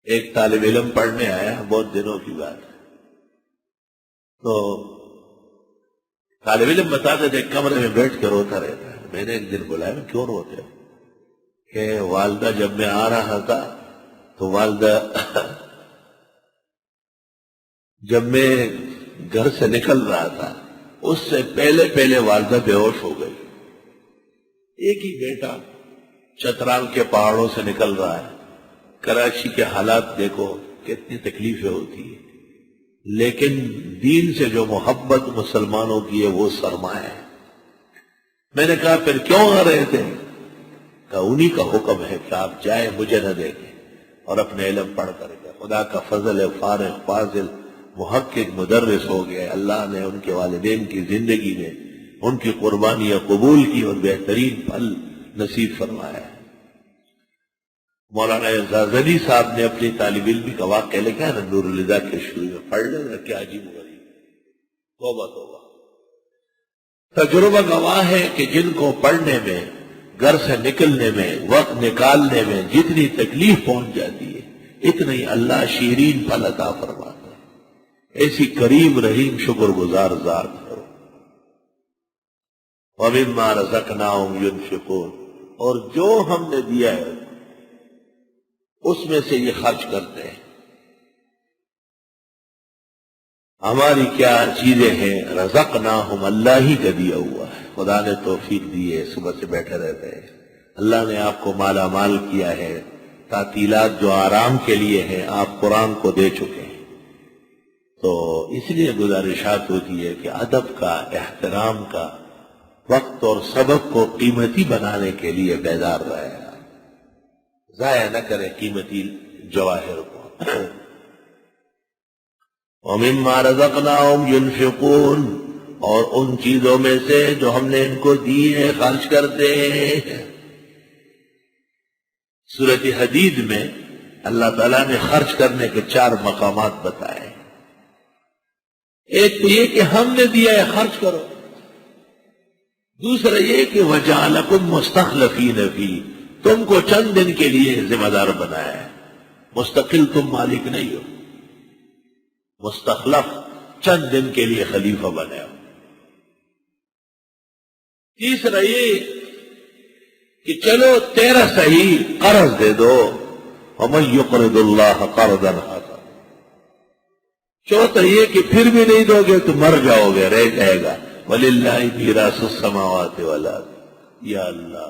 ایک طالب علم پڑھنے آیا، بہت دنوں کی بات ہے، تو طالب علم بتاتے تھے کمرے میں بیٹھ کے روتا رہتا ہے۔ میں نے ایک دن بلایا، میں کیوں روتے ہو؟ کہ والدہ جب میں آ رہا تھا تو والدہ جب میں گھر سے نکل رہا تھا اس سے پہلے والدہ بے ہوش ہو گئی۔ ایک ہی بیٹا چترال کے پہاڑوں سے نکل رہا ہے، کراچی کے حالات دیکھو کتنی تکلیفیں ہوتی ہیں، لیکن دین سے جو محبت مسلمانوں کی ہے وہ سرمایہ ہے۔ میں نے کہا پھر کیوں آ رہے تھے؟ کہا انہی کا حکم ہے کہ آپ جائیں، مجھے نہ دیکھیں اور اپنے علم پڑھ کر کے۔ خدا کا فضل ہے، فارغ فاضل محقق مدرس ہو گئے، اللہ نے ان کے والدین کی زندگی میں ان کی قربانیاں قبول کی اور بہترین پھل نصیب فرمایا ہے۔ مولانا اعزازعلی صاحب نے اپنی طالب علمی کا واقعہ لکھا ہے نا، نور الہدیٰ کے شروع میں، پڑھ لینا، کیا عجیب و غریب، توبہ توبہ۔ تجربہ گواہ ہے کہ جن کو پڑھنے میں، گھر سے نکلنے میں، وقت نکالنے میں جتنی تکلیف پہنچ جاتی ہے اتنا ہی اللہ شیرین پھل عطا فرماتا ہے۔ ایسی کریم رحیم شکر گزار ذات ہے۔ وَمِمَّا رَزَقْنَاهُمْ يُنْفِقُونَ، اور جو ہم نے دیا ہے اس میں سے یہ خرچ کرتے ہیں۔ ہماری کیا چیزیں ہیں؟ رزقناہم، اللہ ہی کا دیا ہوا ہے، خدا نے توفیق دی ہے، صبح سے بیٹھے رہتے ہیں، اللہ نے آپ کو مالا مال کیا ہے، تعطیلات جو آرام کے لیے ہیں آپ قرآن کو دے چکے ہیں۔ تو اس لیے گزارشات ہوتی ہے کہ ادب کا، احترام کا، وقت اور سبق کو قیمتی بنانے کے لیے بیدار رہے، ضائع نہ کرے قیمتی جواہر کو۔ وَمِمَّا رَزَقْنَاهُمْ يُنْفِقُونَ، اور ان چیزوں میں سے جو ہم نے ان کو دی ہے خرچ کرتے ہیں۔ سورۃ حدید میں اللہ تعالیٰ نے خرچ کرنے کے 4 مقامات بتائے۔ ایک تو یہ کہ ہم نے دیا ہے خرچ کرو، دوسرا یہ کہ وَجَعَلَكُمْ مُسْتَخْلَفِينَ فِيهِ، تم کو چند دن کے لیے ذمہ دار بنایا ہے، مستقل تم مالک نہیں ہو، مستخلف چند دن کے لیے خلیفہ بنے ہو۔ تیسرا یہ کہ چلو تیرا صحیح قرض دے دو، وَمَن يُقْرِضُ اللَّهَ قَرْضًا حَسَنًا۔ چوتھا یہ کہ پھر بھی نہیں دو گے تو مر جاؤ گے، رہ جائے گا۔ وَلِلَّهِ مِيرَاثُ السَّمَاوَاتِ وَالْأَرْضِ، یا اللہ